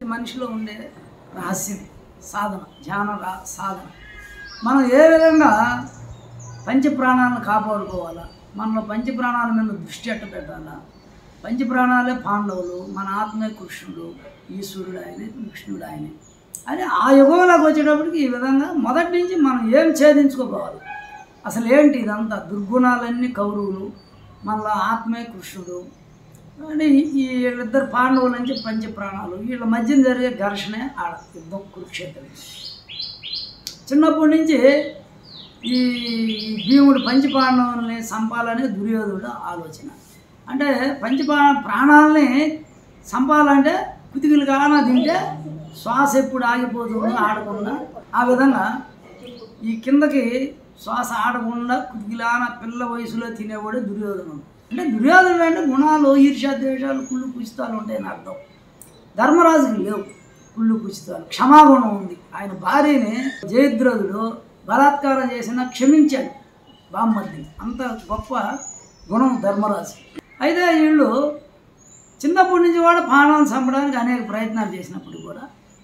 మనిషిలో ఉండే రహస్యం సాధన ధ్యాన సాధన మనం ఏ విధంగా పంచప్రాణాలను కాపాడుకోవాలా మనలో పంచప్రాణాల మీద దృష్టి ఎట్ట పెట్టాలా పంచప్రాణాలే పాండవులు మన ఆత్మే కృష్ణుడు ఈశ్వరుడు ఆయనే కృష్ణుడు ఆయనే అని ఆ యుగంలోకి వచ్చేటప్పటికి ఈ విధంగా మొదటి నుంచి మనం ఏం ఛేదించుకోపోవాలి అసలు ఏంటి ఇదంతా దుర్గుణాలన్నీ కౌరవులు మనలో ఆత్మే కృష్ణుడు అంటే ఈ వీళ్ళిద్దరు పాండవుల నుంచి పంచప్రాణాలు వీళ్ళ మధ్యన జరిగే ఘర్షణే ఆడ యుద్ధం కురుక్షేత్రం చిన్నప్పటి నుంచి ఈ భీముడు పంచపాండవుల్ని చంపాలనే దుర్యోధనుడు ఆలోచన అంటే ప్రాణాలని చంపాలంటే కుతికిలు కాన తింటే శ్వాస ఎప్పుడు ఆగిపోతుందో ఆడకుండా ఆ విధంగా ఈ కిందకి శ్వాస ఆడకుండా కుతికిలాన పిల్ల వయసులో తినేవాడు దుర్యోధనుడు అంటే దుర్యోధనుడు అంటే గుణాలు ఈర్ష్య ద్వేషాలు కుళ్ళు కుచితాలు ఉంటాయని అర్థం ధర్మరాజుకి లేవు కుళ్ళు కుచితాలు క్షమాగుణం ఉంది ఆయన భార్యని జయద్రథుడు బలాత్కారం చేసినా క్షమించాడు బామ్మర్ది అంత గొప్ప గుణం ధర్మరాజు అయితే వీళ్ళు చిన్నప్పటి నుంచి కూడా ప్రాణాలను చంపడానికి అనేక ప్రయత్నాలు చేసినప్పుడు కూడా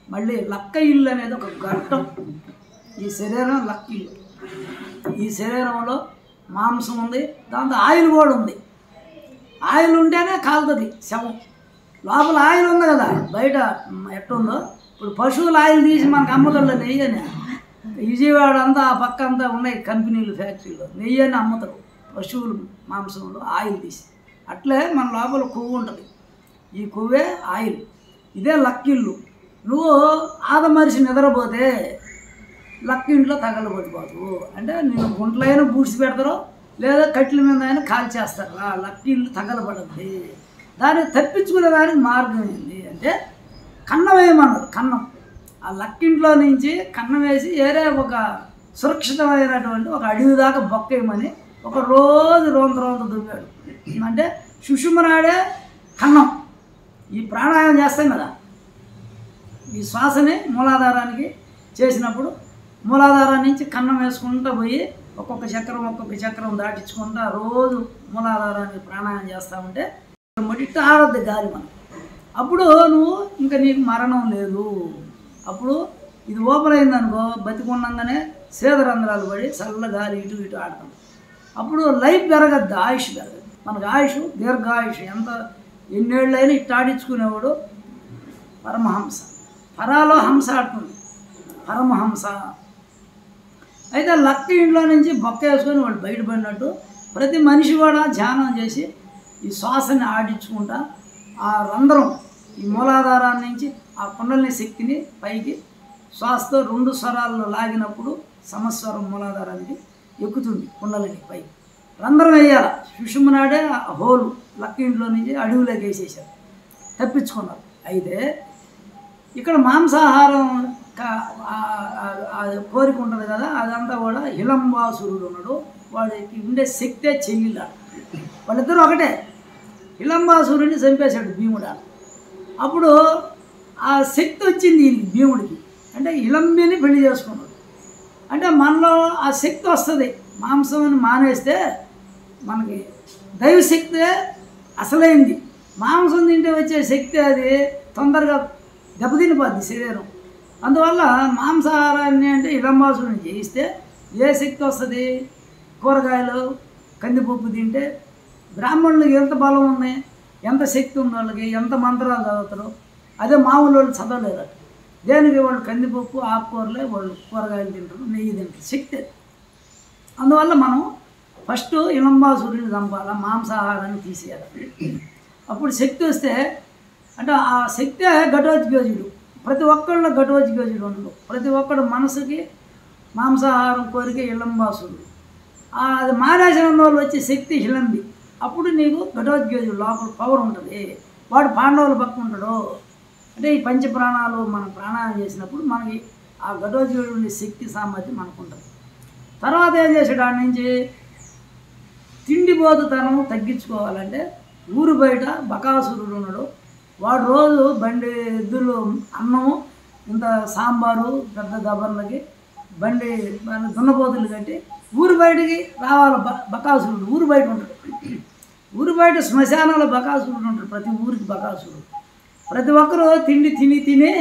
మళ్ళీ లక్క ఇల్లు అనేది ఒక ఘట్టం ఈ శరీరం లక్క ఇల్లు ఈ శరీరంలో మాంసం ఉంది దాంతో ఆయిల్ కూడా ఉంది ఆయిల్ ఉంటేనే కాలుతుంది శవం లోపల ఆయిల్ ఉంది కదా బయట ఎట్టుందో ఇప్పుడు పశువుల ఆయిల్ తీసి మనకు అమ్మగల నెయ్యని విజయవాడ అంతా ఆ పక్క అంతా ఉన్నాయి కంపెనీలు ఫ్యాక్టరీలో నెయ్యని అమ్ముతారు పశువుల మాంసంలో ఆయిల్ తీసి అట్లే మన లోపల కొవ్వు ఉంటుంది ఈ కొవ్వే ఆయిల్ ఇదే లక్కిళ్ళు నువ్వు ఆదమరిచి నిద్రపోతే లక్కింట్లో తగలబడిపోతావు అంటే నేను గుంట్లైనా బూడ్చి పెడతారో లేదా కట్టెల మీద అయినా కాల్చేస్తారు ఆ లక్కిళ్ళు తగలబడద్ది దాన్ని తప్పించుకునే దానికి మార్గం ఏంటి అంటే కన్నం వేయమన్నారు కన్నం ఆ లక్కింట్లో నుంచి కన్నం వేసి ఏరే ఒక సురక్షితమైనటువంటి ఒక అడవి దాకా బొక్కేయమని ఒక రోజు రోంత దువ్వాడు అంటే సుషుమనాడే కన్నం ఈ ప్రాణాయామం చేస్తాం కదా ఈ శ్వాసని మూలాధారానికి చేసినప్పుడు మూలాధారం నుంచి కన్నం వేసుకుంటూ పోయి ఒక్కొక్క చక్రం దాటించుకుంటా రోజు మూలాధారానికి ప్రాణాయామం చేస్తూ ఉంటే మొదటి ఆడద్దు గాలి మనం అప్పుడు నువ్వు ఇంకా నీకు మరణం లేదు అప్పుడు ఇది ఓపెన్ అయిందనుకో బతికుండగానే సేదరంధ్రాలు పడి చల్ల గాలి ఇటు ఇటు ఆడతాం అప్పుడు లైఫ్ పెరగద్దు ఆయుష్ పెరగద్దు మనకు ఆయుష్ దీర్ఘాయుష్ ఎంత ఎన్నేళ్ళైనా ఇటు ఆడించుకునేవాడు పరమహంస పరాలో హంస ఆడుతుంది పరమహంస అయితే లక్క ఇంట్లో నుంచి బొక్క వేసుకొని వాళ్ళు బయటపడినట్టు ప్రతి మనిషి కూడా ధ్యానం చేసి ఈ శ్వాసని ఆడించుకుంటా ఆ రంధ్రం ఈ మూలాధారాన్ని నుంచి ఆ కుండలిని శక్తిని పైకి శ్వాసతో 2 స్వరాల్లో లాగినప్పుడు సమస్వరం మూలాధారానికి ఎక్కుతుంది కుండలిని పైకి రంధ్రం వేయాలి సుషుమ్నాడే హోలు లక్క ఇంట్లో నుంచి అడవిలోకి వేసేసారు తప్పించుకున్నారు అయితే ఇక్కడ మాంసాహారం కోరిక ఉంటుంది కదా అదంతా కూడా హిలంబాసురుడు ఉన్నాడు వాడికి ఉండే శక్తే చెయ్యిల వాళ్ళిద్దరూ ఒకటే హిలంబాసురుడిని చంపేశాడు భీముడు అప్పుడు ఆ శక్తి వచ్చింది ఈయనకి భీముడికి అంటే హిలంబిని పెళ్లి చేసుకున్నాడు అంటే మనలో ఆ శక్తి వస్తుంది మాంసం మానేస్తే మనకి దైవశక్తి అసలైంది మాంసం తింటే వచ్చే శక్తి అది తొందరగా దెబ్బతినిపోద్ది శరీరం అందువల్ల మాంసాహారాన్ని అంటే ఇలంబాసుని చేయిస్తే ఏ శక్తి వస్తుంది కూరగాయలు కందిపప్పు తింటే బ్రాహ్మణులకు ఎంత బలం ఉంది ఎంత శక్తి ఉంది వాళ్ళకి ఎంత మంత్రాలు చదువుతారు అదే మామూలు వాళ్ళు చదవలేరు దేనికి వాళ్ళు కందిపప్పు ఆకుకూరలే వాళ్ళు కూరగాయలు తింటారు నెయ్యి తింటారు శక్తి అందువల్ల మనం ఫస్ట్ ఇలంబాసుడిని చంపాలి మాంసాహారాన్ని తీసేయాలి అప్పుడు శక్తి వస్తే అంటే ఆ శక్తే ఘటోద్యోజుడు ప్రతి ఒక్కళ్ళ ఘటోద్యోజుడు ఉండదు ప్రతి ఒక్కడు మనసుకి మాంసాహారం కోరిక ఇలంబాసుడు అది మారేసిన వాళ్ళు వచ్చే శక్తి హిలంబి అప్పుడు నీకు ఘటోద్యోజుడు లోపల పవర్ ఉంటుంది వాడు పాండవుల పక్క ఉంటాడు అంటే ఈ పంచప్రాణాలు మనం ప్రాణాయామం చేసినప్పుడు మనకి ఆ ఘటోద్యోజుడు ఉండే శక్తి సామర్థ్యం మనకు ఉంటుంది తర్వాత ఏం చేసాడు ఆడ నుంచి తిండిపోతుతనం తగ్గించుకోవాలంటే ఊరు బయట బకాసురుడు ఉన్నాడు వాడు రోజు బండి ఎద్దులు అన్నము ఇంత సాంబారు పెద్ద దబర్లకి బండి దున్నపోతులు కట్టి ఊరు బయటికి రావాలి బకాసురుడు ఊరు బయట ఉంటాడు ఊరు బయట శ్మశానంలో బకాసురుడు ఉంటాడు ప్రతి ఊరికి బకాసురుడు ప్రతి ఒక్కరూ తిండి తిని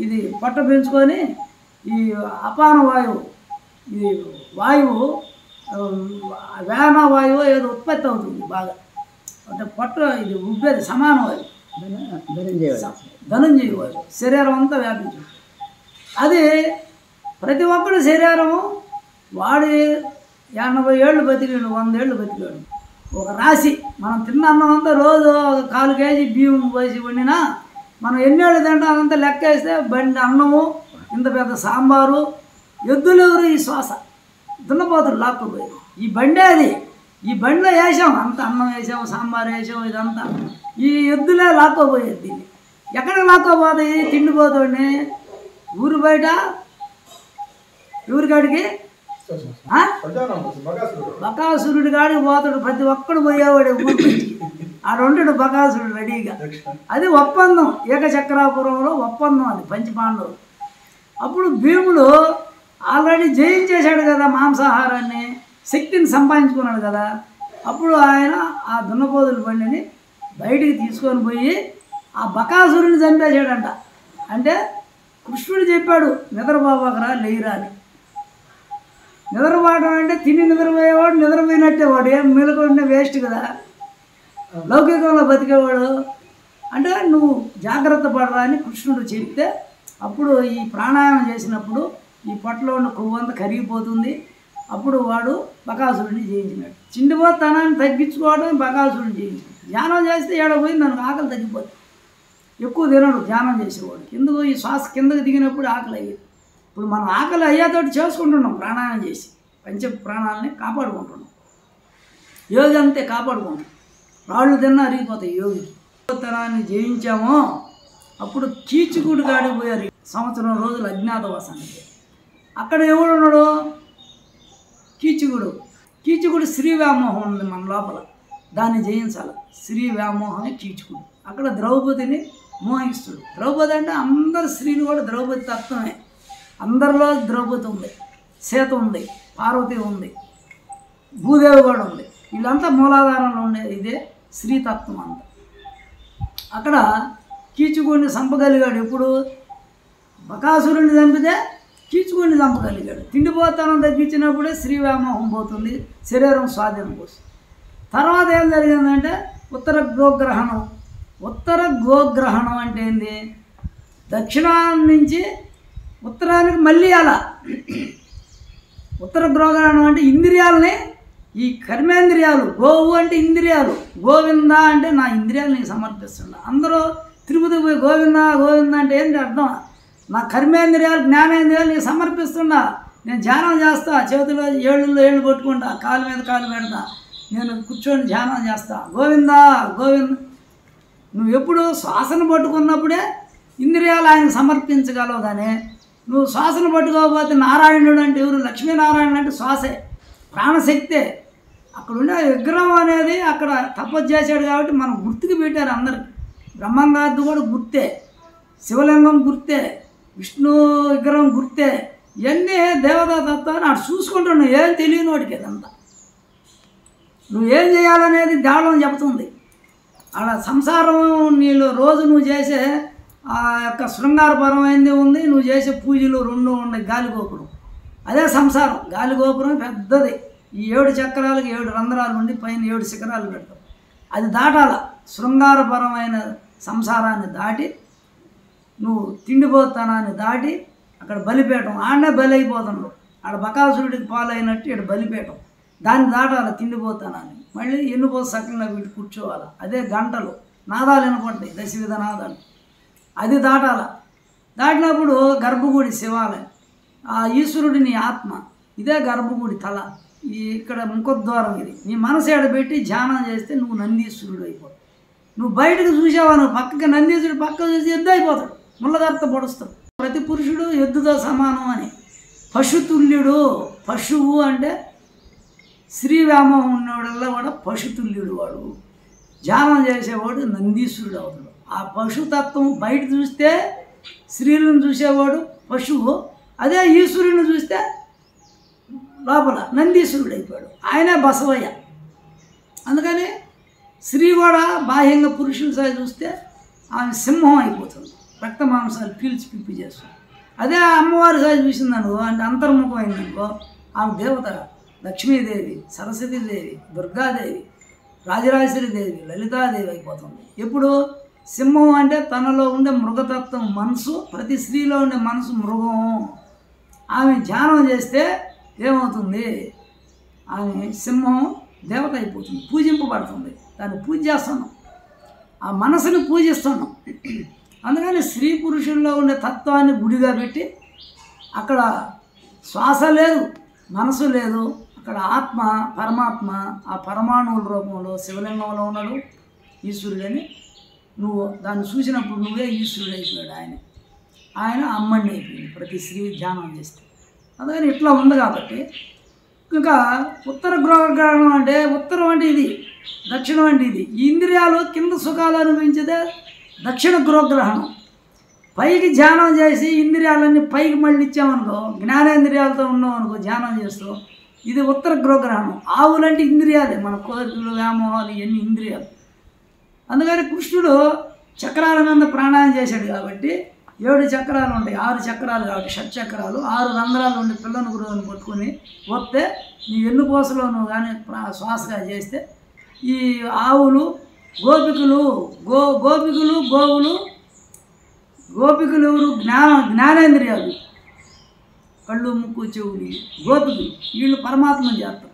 ఇది పొట్ట పెంచుకొని ఈ అపాన వాయువు, ఇది వాయువు వ్యాన వాయువు ఏదో ఉత్పత్తి అవుతుంది బాగా, అంటే పొట్ట ఇది ఉబ్బేది సమాన వాయువు, ధనంజయ వాయువు శరీరం అంతా వ్యాపించింది. అది ప్రతి ఒక్కరి శరీరము వాడి 80 ఏళ్ళు బతికాడు, 100 ఏళ్ళు బతికాడు. ఒక రాశి మనం తిన్న అన్నం అంతా రోజు 1/4 కేజీ బియ్యం పోసి వండినా మనం ఎన్నేళ్ళు తింటాం అదంతా లెక్క వేస్తే బండి అన్నము, ఇంత పెద్ద సాంబారు, ఎద్దులెవరు ఈ శ్వాస దున్నపోతులు లాక్కుపోయి ఈ బండే అది. ఈ బండిలో వేసాం అంత అన్నం వేసాం, సాంబార్ వేసాం, ఇదంతా ఈ ఎద్దులే లాక్కోపోయేది. దీన్ని ఎక్కడికి లాక్కోపోతాయి? తిండిపోతుండే ఊరు బయట ఊరికాడికి బకాసురుడి కాడికి పోతాడు. ప్రతి ఒక్కడు పోయేవాడు ఊరికి, ఆడుంటాడు బకాసురుడు రెడీగా. అది ఒప్పందం, ఏకచక్రాపురంలో ఒప్పందం అది పంచపాండవులు. అప్పుడు భీముడు ఆల్రెడీ జయించేశాడు కదా, మాంసాహారాన్ని శక్తిని సంపాదించుకున్నాడు కదా. అప్పుడు ఆయన ఆ దున్నపోతుల బండిని బయటికి తీసుకొని పోయి ఆ బకాసురుని చంపేశాడంట. అంటే కృష్ణుడు చెప్పాడు నిద్రపోవకరా లేయిరా అని. నిద్రపోవడం అంటే తిని నిద్రపోయేవాడు నిద్రపోయినట్టే, వాడు ఏం మెలుకుంటే వేస్ట్ కదా, లౌకికంలో బతికేవాడు. అంటే నువ్వు జాగ్రత్త పడరా అని కృష్ణుడు చెప్తే అప్పుడు ఈ ప్రాణాయామం చేసినప్పుడు ఈ పొట్టలో ఉన్న కొవ్వు అంతా కరిగిపోతుంది. అప్పుడు వాడు బకాసురుడిని జయించినాడు. చిండిపోతనాన్ని తగ్గించుకోవడం బకాసురుడిని జయించినాడు. ధ్యానం చేస్తే ఏడపోయింది, దానికి ఆకలి తగ్గిపోతుంది. ఎక్కువ తినడు ధ్యానం చేసేవాడు. కిందకు ఈ శ్వాస కిందకు దిగినప్పుడు ఆకలి అయ్యేది. ఇప్పుడు మనం ఆకలి అయ్యేతోటి చేసుకుంటున్నాం, ప్రాణాయామం చేసి పంచ ప్రాణాలని కాపాడుకుంటున్నాం. యోగి అంతే కాపాడుకుంటాం. రాళ్ళు తిన్నా అరిగిపోతాయి యోగికి. తనాన్ని జయించామో అప్పుడు కీచుకుడు కాడికి పోయారు. సంవత్సరం రోజులు అజ్ఞాతవాసానికి. అక్కడ ఎవడు ఉన్నాడు? కీచుకుడు శ్రీ వ్యామోహం ఉంది మన లోపల, దాన్ని జయించాలి. శ్రీ వ్యామోహమే కీచుకుడు. అక్కడ ద్రౌపదిని మోహిస్తుడు. ద్రౌపది అంటే అందరు స్త్రీలు కూడా ద్రౌపది తత్వమే. అందరిలో ద్రౌపది ఉంది, సీత ఉంది, పార్వతి ఉంది, భూదేవి కూడా ఉంది. వీళ్ళంతా మూలాధారంలో ఉండేది ఇదే శ్రీతత్వం అంతా. అక్కడ కీచుకుడిని చంపగలిగాడు. ఎప్పుడు? బకాసురుడిని చంపితే కీచుకుడిని చంపగలిగాడు. తిండిపోతానం తగ్గించినప్పుడే శ్రీ వ్యామోహం పోతుంది, శరీరం స్వాధీనం వస్తుంది. తర్వాత ఏం జరిగిందంటే ఉత్తర గోగ్రహణం. ఉత్తర గోగ్రహణం అంటే ఏంది? దక్షిణాన్ని నుంచి ఉత్తరానికి మళ్ళీ అలా. ఉత్తర గోగ్రహణం అంటే ఇంద్రియాలని, ఈ కర్మేంద్రియాలు, గోవు అంటే ఇంద్రియాలు, గోవింద అంటే నా ఇంద్రియాలు నీకు సమర్పిస్తున్నా. అందరూ తిరుపతి పోయి గోవింద గోవింద అంటే ఏంటి అర్థం? నా కర్మేంద్రియాలు జ్ఞానేంద్రియాలు నీకు సమర్పిస్తున్నా. నేను ధ్యానం చేస్తా, చేతిలో ఏళ్ళు కొట్టుకుంటా, కాలు మీద కాలు పెడతా, నేను కూర్చొని ధ్యానం చేస్తా. గోవిందా గోవింద. నువ్వు ఎప్పుడు శ్వాసను పట్టుకున్నప్పుడే ఇంద్రియాలు ఆయన సమర్పించగలవు. కానీ నువ్వు శ్వాసను పట్టుకోకపోతే నారాయణుడు అంటే ఎవరు? లక్ష్మీనారాయణుడు అంటే శ్వాసే, ప్రాణశక్తే. అక్కడ ఉండే విగ్రహం అనేది అక్కడ తపస్సు చేశాడు కాబట్టి మనం గుర్తుకు పెట్టారు అందరికి. బ్రహ్మంగారిది కూడా గుర్తే, శివలింగం గుర్తే, విష్ణు విగ్రహం గుర్తే. ఇవన్నీ దేవతా తత్వాన్ని అటు చూసుకుంటున్నావు. ఏం తెలియని వాడికి అదంతా. నువ్వేం చేయాలనేది దేవడం చెబుతుంది. అలా సంసారం నీళ్ళు రోజు నువ్వు చేసే ఆ యొక్క శృంగారపరమైనది ఉంది, నువ్వు చేసే పూజలు 2 ఉన్నాయి. గాలిగోపురం అదే సంసారం. గాలిగోపురం పెద్దది. ఈ 7 చక్రాలకి 7 రంధ్రాలు ఉండి పైన 7 శిఖరాలు పెడతాం. అది దాటాల. శృంగారపరమైన సంసారాన్ని దాటి నువ్వు తిండిపోతానాన్ని దాటి అక్కడ బలిపీఠం, ఆడనే బలి అయిపోతున్నాడు. ఆడ బకాసురుడికి పాలైనట్టు ఇక్కడ బలిపీఠం. దాన్ని దాటాలి తిండిపోతానాన్ని. మళ్ళీ ఎన్నుపోతే సకంగా వీటి కూర్చోవాలి. అదే గంటలు నాదాలు వినపడతాయి, దశవిధ నాదాలు. అది దాటాల. దాటినప్పుడు గర్భగుడి శివాలయం, ఆ ఈశ్వరుడి నీ ఆత్మ, ఇదే గర్భగుడి తల. ఇక్కడ ముఖద్వారం ఇది. నీ మనసు ఎడబెట్టి ధ్యానం చేస్తే నువ్వు నందీశ్వరుడు అయిపోతావు. నువ్వు బయటకు చూసావా, నువ్వు పక్కకి నందీశ్వరుడు పక్క చూసి ఎద్దు అయిపోతాడు, ముళ్ళగర్త పొడుస్తాడు. ప్రతి పురుషుడు ఎద్దుతో సమానం అని. పశుతుల్యుడు. పశువు అంటే శ్రీ వ్యామోహం ఉన్నవాడల్లా కూడా పశుతుల్యుడు. వాడు ధ్యానం చేసేవాడు నందీశ్వరుడు అవుతాడు. ఆ పశుతత్వం బయట చూస్తే స్త్రీలను చూసేవాడు పశువు, అదే ఈశ్వరుని చూస్తే లోపల నందీశ్వరుడు అయిపోయాడు. ఆయనే బసవయ్య. అందుకని స్త్రీ కూడా బాహ్యంగా పురుషుల సై చూస్తే ఆమె సింహం అయిపోతుంది, రక్త మాంసాలు పీల్చి పిప్పి చేస్తుంది. అదే అమ్మవారి సాయి చూసిందనుకో, అంటే అంతర్ముఖం అయిందనుకో, ఆమె దేవత లక్ష్మీదేవి, సరస్వతీదేవి, దుర్గాదేవి, రాజరాజేశ్వరీదేవి, లలితాదేవి అయిపోతుంది. ఎప్పుడు సింహం అంటే తనలో ఉండే మృగతత్వం మనసు, ప్రతి స్త్రీలో ఉండే మనసు మృగం. ఆమె ధ్యానం చేస్తే ఏమవుతుంది, ఆమె సింహం దేవత అయిపోతుంది, పూజింపబడుతుంది. దాన్ని పూజ చేస్తున్నాం, ఆ మనసుని పూజిస్తున్నాం. అందుకని స్త్రీ పురుషుల్లో ఉండే తత్వాన్ని గుడిగా పెట్టి అక్కడ శ్వాస లేదు, మనసు లేదు, అక్కడ ఆత్మ పరమాత్మ ఆ పరమాణువుల రూపంలో శివలింగంలో ఉన్నాడు ఈశ్వరుడని. నువ్వు దాన్ని చూసినప్పుడు నువ్వే ఈశ్వరుడు అయిపోయాడు. ఆయన అమ్మని అయిపోయింది ప్రతి స్త్రీ ధ్యానం చేస్తే. అందుకని ఇట్లా ఉంది కాబట్టి ఇంకా ఉత్తర గృహగ్రహణం అంటే ఉత్తరం అంటే ఇది, దక్షిణం అంటే ఇది. ఈ ఇంద్రియాలు కింద సుఖాలు అనుభవించేదే దక్షిణ గృహగ్రహణం. పైకి ధ్యానం చేసి ఇంద్రియాలన్నీ పైకి మళ్ళీ ఇచ్చామనుకో, జ్ఞానేంద్రియాలతో ఉన్నాం అనుకో ధ్యానం చేస్తూ, ఇది ఉత్తర గృహగ్రహణం. ఆవులంటే ఇంద్రియాలే, మన కోరికలు వ్యామోహాలు ఇవన్నీ ఇంద్రియాలు. అందుకని కృష్ణుడు చక్రాల మీద ప్రాణాయం చేశాడు కాబట్టి 7 చక్రాలు ఉంటాయి, 6 చక్రాలు కాబట్టి షట్చక్రాలు, 6 రంధ్రాలు ఉండి పిల్లను గురువుని పట్టుకొని వస్తే నీ ఎన్నుపోసలో నువ్వు కానీ శ్వాసగా చేస్తే ఈ ఆవులు గోపికలు గోవులు ఎవరు జ్ఞానేంద్రియాలు, కళ్ళు ముక్కు చెవులు గోపికలు, వీళ్ళు పరమాత్మని చేస్తారు.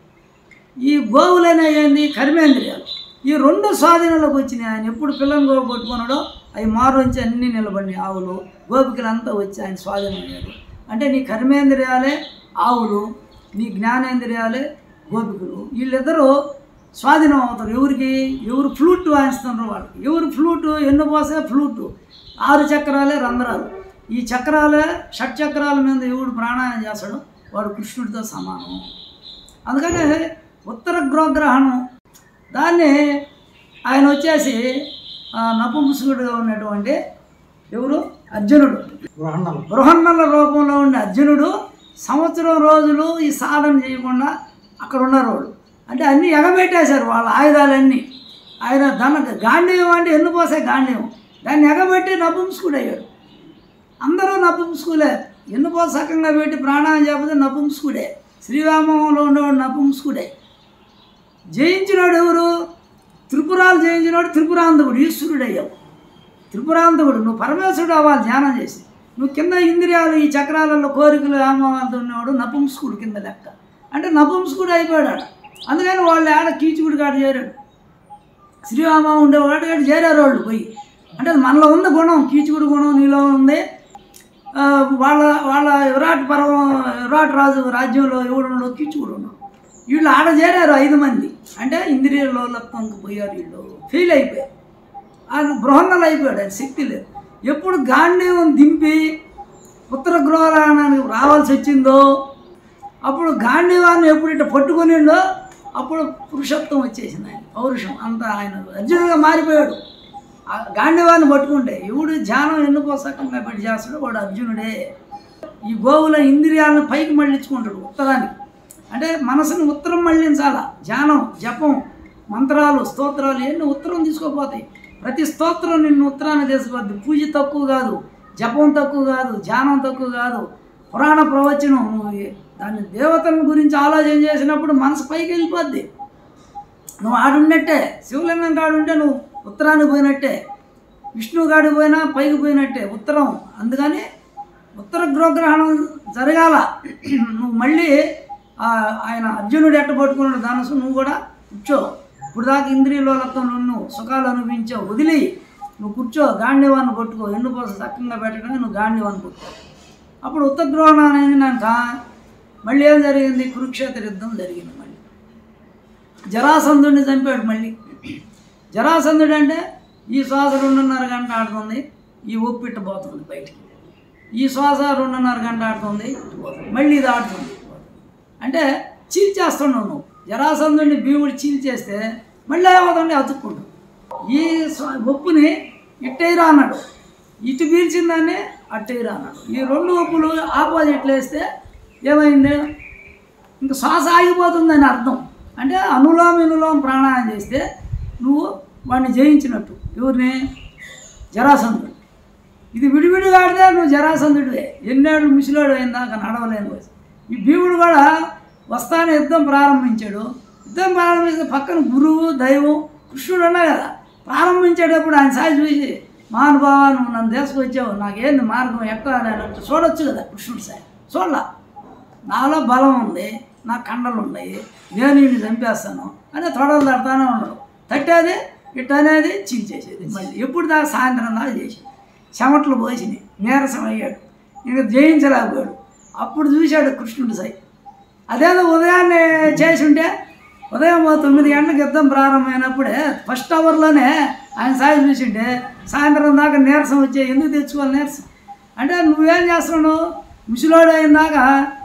ఈ గోవులు అనేవి కర్మేంద్రియాలు. ఈ 2 స్వాధీనంలోకి వచ్చినాయి. ఆయన ఎప్పుడు పిల్లని గోవు పట్టుకున్నాడో అవి మారుంచి అన్నీ నిలబడినాయి ఆవులు, గోపికలంతా వచ్చి ఆయన స్వాధీనం అయ్యారు. అంటే నీ కర్మేంద్రియాలే ఆవులు, నీ జ్ఞానేంద్రియాలే గోపికలు. వీళ్ళిద్దరూ స్వాధీనం అవుతారు. ఎవరు ఫ్లూట్ వాయిస్తున్నారు వాళ్ళకి, ఎవరు ఫ్లూటు ఎన్నుపోసే ఫ్లూటు, 6 చక్రాలే రంధ్రాలు. ఈ చక్రాలే షట్చక్రాల మీద ఎవడు ప్రాణాయామం చేస్తాడో వాడు కృష్ణుడితో సమానం. అందుకని ఉత్తర గృహగ్రహణం దాన్ని ఆయన వచ్చేసి నపుంసకుడిగా ఉన్నటువంటి ఎవరు అర్జునుడు, బృహన్నల రూపంలో ఉండే అర్జునుడు సంవత్సరం రోజులు ఈ సాధన చేయకుండా అక్కడ ఉన్నారు వాళ్ళు. అంటే అన్నీ ఎగబెట్టేశారు వాళ్ళ ఆయుధాలన్నీ. ఆయన గాంధీవం అంటే ఎన్నుపోసే గాంధీవం, దాన్ని ఎగబెట్టి నపుంసకుడు అయ్యాడు. అందరూ నపుంసకులే, ఎన్నుపోస సకంగా పెట్టి ప్రాణాయం చేయకపోతే నపుంసకుడే. శ్రీరామంలో ఉండేవాడు నపుంసకుడే. జయించినాడు ఎవరు, త్రిపురాలు జయించినాడు త్రిపురాంతకుడు, ఈశ్వరుడు అయ్యావు. త్రిపురాంతకుడు నువ్వు పరమేశ్వరుడు అవ్వాలి ధ్యానం చేసి. నువ్వు కింద ఇంద్రియాలు ఈ చక్రాలలో కోరికలు ఆమోహాలతో ఉన్నవాడు నపుంసకుడు కింద లెక్క. అంటే నపుంసకుడు అయిపోయాడు. అందుకని వాళ్ళు ఆడ కీచుకుడు కాడ చేరాడు. శ్రీరామ ఉండేవాడు కాడ చేరారు వాళ్ళు పోయి. అంటే మనలో ఉంది గుణం, కీచుకుడు గుణం నీలో ఉంది. వాళ్ళ విరాట్ రాజు రాజ్యంలో ఎవడు కీచుకుడు ఉన్నాడు. వీళ్ళు ఆడ చేరారు 5 మంది. అంటే ఇంద్రియాల్లో లత్వంకి పోయారు, వీళ్ళు ఫెయిల్ అయిపోయారు. ఆయన బృహన్నలు అయిపోయాడు, ఆయన శక్తి లేదు. ఎప్పుడు గాంధీవం దింపి ఉత్తర గృహానికి రావాల్సి వచ్చిందో అప్పుడు గాంధీవాన్ని ఎప్పుడు ఇట్లా పట్టుకునిండో అప్పుడు పురుషత్వం వచ్చేసింది. ఆయన పౌరుషం అంతా ఆయన అర్జునుడిగా మారిపోయాడు. గాంధీవాన్ని పట్టుకుంటే ఎవడు ధ్యానం ఎన్నుకోసకంగా పెట్టి చేస్తాడో వాడు అర్జునుడే. ఈ గోవుల ఇంద్రియాలను పైకి మళ్ళించుకుంటాడు ఉత్తరానికి. అంటే మనసుని ఉత్తరం మళ్ళించాలా. ధ్యానం, జపం, మంత్రాలు, స్తోత్రాలు ఇవన్నీ ఉత్తరం తీసుకోపోతాయి. ప్రతి స్తోత్రం నిన్ను ఉత్తరాన్ని తీసుకుపోద్ది. పూజ తక్కువ కాదు, జపం తక్కువ కాదు, ధ్యానం తక్కువ కాదు, పురాణ ప్రవచనం. నువ్వు దాన్ని దేవతల గురించి ఆలోచన చేసినప్పుడు మనసు పైకి వెళ్ళిపోద్ది. నువ్వు ఆడున్నట్టే, శివలింగం కాడుంటే నువ్వు ఉత్తరానికి పోయినట్టే, విష్ణువు కాడికి పోయినా పైకి పోయినట్టే ఉత్తరం. అందుకని ఉత్తర గృహగ్రహణం జరగాల. నువ్వు మళ్ళీ ఆయన అర్జునుడు ఎట్ట పట్టుకున్నాడు ధనసు, నువ్వు కూడా కూర్చో. ఇప్పుడు దాకా ఇంద్రియలోలత్వంలో నువ్వు సుఖాలు అనుభవించావు, వదిలి నువ్వు కూర్చో. గాంధీవాన్ని పట్టుకో, ఎన్నుపోస చక్కగా పెట్టడమే నువ్వు గాంధీవాన్ని పట్టుకో. అప్పుడు ఉత్తర గృహణం అనేది నాకు మళ్ళీ ఏం జరిగింది, కురుక్షేత్ర యుద్ధం జరిగింది. మళ్ళీ జరాసంధుడిని చంపాడు. మళ్ళీ జరాసంధుడు అంటే ఈ శ్వాస 2.5 గంట ఆడుతుంది, ఈ ఒప్పిట్ట పోతుంది బయటికి. ఈ శ్వాస 2.5 గంట ఆడుతుంది, మళ్ళీ ఇది ఆడుతుంది. అంటే చీల్చేస్తున్నావు నువ్వు. జరాసంధుడిని భీముడు చీల్చేస్తే మళ్ళీ ఏమవుతుంది, అతుక్కుంటావు. ఈ ఒప్పుని ఇట్టయిరా అన్నాడు, ఇటు పీల్చిందాన్ని అట్టయిరా అన్నాడు. ఈ 2 ఒప్పులు ఆపోజిట్లు వేస్తే ఏమైంది, ఇంకా శ్వాస ఆగిపోతుందని అర్థం. అంటే అనులోమ వినులోమ ప్రాణాయామం చేస్తే నువ్వు వాడిని జయించినట్టు. ఎవరిని, జరాసంధుడు. ఇది విడివిడిగా ఆడితే నువ్వు జరాసంధుడివే. ఎన్నేళ్ళు ముసలోడు అయిందాక నడవలేని వయసు. ఈ భీముడు కూడా వస్తానే యుద్ధం ప్రారంభించాడు. యుద్ధం ప్రారంభించిన పక్కన గురువు దైవం కృష్ణుడు ఉన్నా కదా. ప్రారంభించేటప్పుడు ఆయన సాయి చూసి, మహానుభావ నువ్వు నన్ను తీసుకొచ్చావు, నాకేంది మార్గం ఎట్లా అని చూడొచ్చు కదా. కృష్ణుడు సాయి చూడలా, నాలో బలం ఉంది, నా కండలు ఉన్నాయి, నేను వీడిని చంపేస్తాను అని తొడలు తడతానే ఉన్నాడు. తట్టేది ఇట్టనేది చీల్చేసేది. మళ్ళీ ఎప్పుడు దాకా సాయంత్రం దాకా చేసి చెమటలు పోసినాయి, నీరసం అయ్యాడు, ఇంకా జయించలేకపోయాడు. అప్పుడు చూశాడు కృష్ణుడు సాయి. అదేదో ఉదయాన్నే చేసి ఉంటే ఉదయం 9 గంటలకు యుద్ధం ప్రారంభమైనప్పుడే ఫస్ట్ అవర్లోనే ఆయన సాయి చూసింటే సాయంత్రం దాకా నీరసం వచ్చే. ఎందుకు తెచ్చుకోవాలి నీరసం అంటే నువ్వేం చేస్తున్నావు, ముసలోడు అయినాక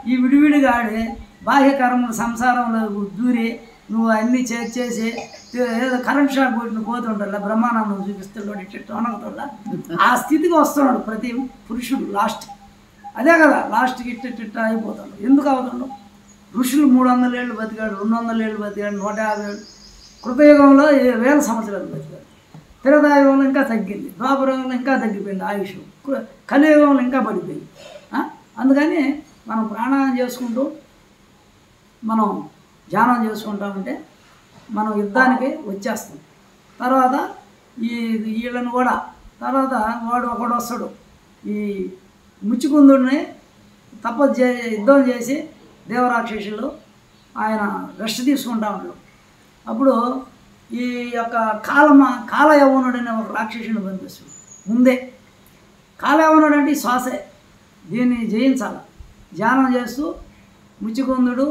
ఈ విడివిడిగా ఆడి బాహ్య కర్మలు సంసారంలో దూరి నువ్వు అన్నీ చేసి ఏదో కరెంట్ షాక్ కొట్టిన పోతుంటా బ్రహ్మానందం చూపిస్తున్నాడు, ఇట్లా వనకుతుందా ఆ స్థితికి వస్తున్నాడు ప్రతి పురుషుడు. లాస్ట్ అదే కదా, లాస్ట్కి ఇట్ట అయిపోతాడు. ఎందుకు అవుతాడు? ఋషులు 300 ఏళ్ళు బతికాడు, 200 ఏళ్ళు బతికాడు, 150 ఏళ్ళు. కృతయుగంలో 1000 సంవత్సరాలు బతికాడు. త్రేతాయుగంలో ఇంకా తగ్గింది, ద్వాపరయుగంలో ఇంకా తగ్గిపోయింది ఆయుష్, కలియుగంలో ఇంకా పడిపోయింది. అందుకని మనం ప్రాణాయామం చేసుకుంటూ మనం ధ్యానం చేసుకుంటామంటే మనం యుద్ధానికి వచ్చేస్తాం. తర్వాత వీళ్ళని కూడా తర్వాత వాడు ఒకడు వస్తాడు, ఈ ముచ్చుకుందుడిని యుద్ధం చేసి దేవరాక్షసులు ఆయన రెస్ట్ తీసుకుంటా ఉంటాడు. అప్పుడు ఈ యొక్క కాలయవనుడు అనే ఒక రాక్షసుని పంపిస్తాడు. ముందే కాలయవనుడు అంటే శ్వాసే, దీన్ని జయించాలి. ధ్యానం చేస్తూ ముచ్చుకుందుడు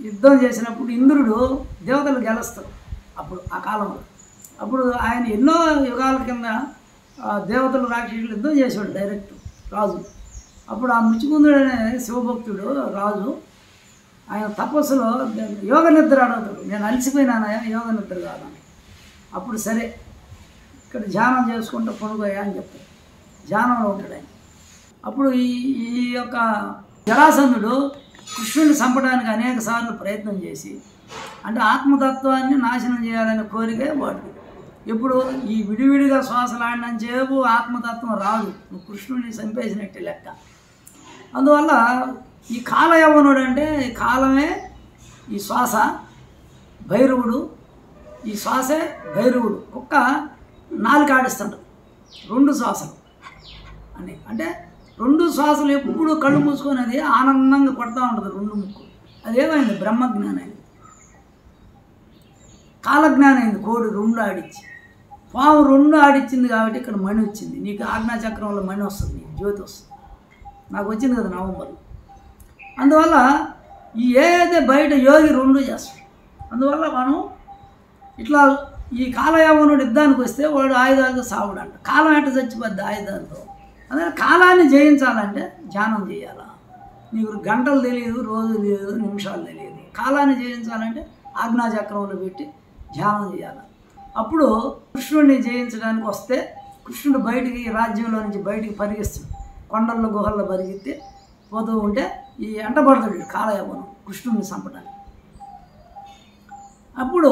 యుద్ధం చేసినప్పుడు ఇంద్రుడు దేవతలు గెలుస్తారు. అప్పుడు ఆ కాలంలో అప్పుడు ఆయన ఎన్నో యుగాల కింద దేవతలు రాక్షసులు యుద్ధం చేసేవాడు డైరెక్ట్ రాజు. అప్పుడు ఆ ముచ్చుకుందుడు అనే శివభక్తుడు రాజు ఆయన తపస్సులో యోగ నిద్ర అడుగుతాడు. నేను అలసిపోయినానయా, యోగ నిద్ర కాదని. అప్పుడు సరే ఇక్కడ ధ్యానం చేసుకుంటూ పడుకోయా అని చెప్తాడు. ధ్యానంలో ఉంటాడు ఆయన. అప్పుడు ఈ యొక్క జరాసంధుడు కృష్ణుని చంపడానికి అనేక సార్లు ప్రయత్నం చేసి, అంటే ఆత్మతత్వాన్ని నాశనం చేయాలనే కోరికే వాడికి. ఇప్పుడు ఈ విడివిడిగా శ్వాసలాడినంచేపు ఆత్మతత్వం రాదు, నువ్వు కృష్ణుని చంపేసినట్టే లెక్క. అందువల్ల ఈ కాలయవనుడు అంటే కాలమే ఈ శ్వాస, భైరవుడు ఈ శ్వాసే భైరవుడు. కుక్క 4 ఆడిస్తాడు, 2 శ్వాసలు అని. అంటే 2 శ్వాసలు ఎప్పుడు కళ్ళు మూసుకొని అది ఆనందంగా కొడతా ఉంటుంది 2 ముక్కులు. అదేమైంది? బ్రహ్మజ్ఞానం అయింది, కాలజ్ఞానం అయింది. కోడి 2 ఆడిచ్చి, పాము 2 ఆడిచ్చింది కాబట్టి ఇక్కడ మణి వచ్చింది. నీకు ఆజ్ఞాచక్రంలో మణి వస్తుంది, నీకు జ్యోతి వస్తుంది. నాకు వచ్చింది కదా నవంబర్లో. అందువల్ల ఏదైతే బయట యోగి 2 చేస్తాడు. అందువల్ల మనం ఇట్లా ఈ కాలయవనుడు యుద్ధానికి వస్తే వాడు ఆయుధాలతో సావుడంట. కాలం ఎట్ట చచ్చిపోద్ది ఆయుధాలతో. అందుకని కాలాన్ని జయించాలంటే ధ్యానం చేయాలా. నీకు గంటలు తెలియదు, రోజులు తెలియదు, నిమిషాలు తెలియదు. కాలాన్ని జయించాలంటే ఆజ్ఞాచక్రంలో పెట్టి ధ్యానం చేయాలి. అప్పుడు కృష్ణుడిని జయించడానికి వస్తే కృష్ణుడు బయటికి రాజ్యంలో నుంచి బయటికి పరిగెస్తాడు. కొండల్లో గుహల్లో పరిగెత్తి పోతూ ఉంటే ఈ ఎంటబడతాడు కాలయవనం కృష్ణుడిని చంపడానికి. అప్పుడు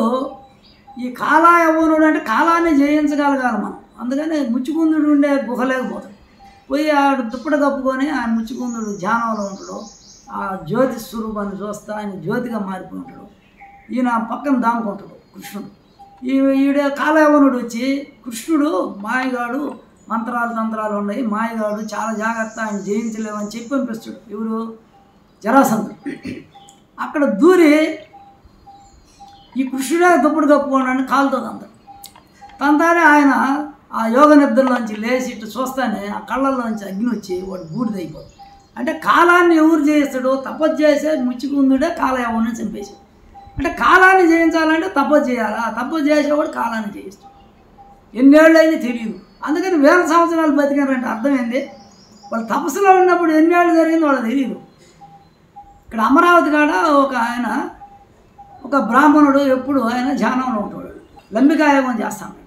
ఈ కాలయవనుడు అంటే కాలాన్ని జయించగలగాలి మనం. అందుకని ముచ్చుకుందుడు ఉండే గుహలేకపోతాడు. పోయి ఆడు దుప్పట కప్పుకొని ఆ ముచ్చుకుందుడు ధ్యానంలో ఉంటాడు. ఆ జ్యోతి స్వరూపాన్ని చూస్తా ఆయన జ్యోతిగా మారిపోయి ఉంటాడు. ఈయన పక్కన దాముకుంటాడు కృష్ణుడు. ఈడే కాలయవనుడు వచ్చి కృష్ణుడు మాయగాడు, మంత్రాలు తంత్రాలు ఉన్నాయి, మాయగాడు, చాలా జాగ్రత్త, ఆయన జయించలేమని చెప్పి పంపిస్తాడు. ఎవరు? జరాసంధుడు. అక్కడ దూరి ఈ కృష్ణుడే దుప్పటి కప్పుకోండి కాలుతో తంతానే ఆయన ఆ యోగ నిద్రలోంచి లేచి ఇట్టు చూస్తానే ఆ కళ్ళల్లోంచి అగ్ని వచ్చి వాడు బూడిదైపోతుంది. అంటే కాలాన్ని ఎవరు చేయిస్తాడో తపస్సు చేసే ముచ్చుకుందుడే కాలయవనుని చంపేశాడు. అంటే కాలాన్ని జయించాలంటే తపస్సు చేయాలి. ఆ తపస్సు చేసేవాడు కాలాన్ని జయిస్తాడు. ఎన్నేళ్ళు అయింది తెలియదు. అందుకని 1000 సంవత్సరాలు బతికారంటే అర్థం ఏంది? వాళ్ళు తపస్సులో ఉన్నప్పుడు ఎన్నేళ్ళు జరిగిందో వాళ్ళకి తెలియదు. ఇక్కడ అమరావతి కాడ ఒక బ్రాహ్మణుడు ఎప్పుడు ఆయన ధ్యానంలో ఉంటాడు, లంబికాయోగం చేస్తాడు.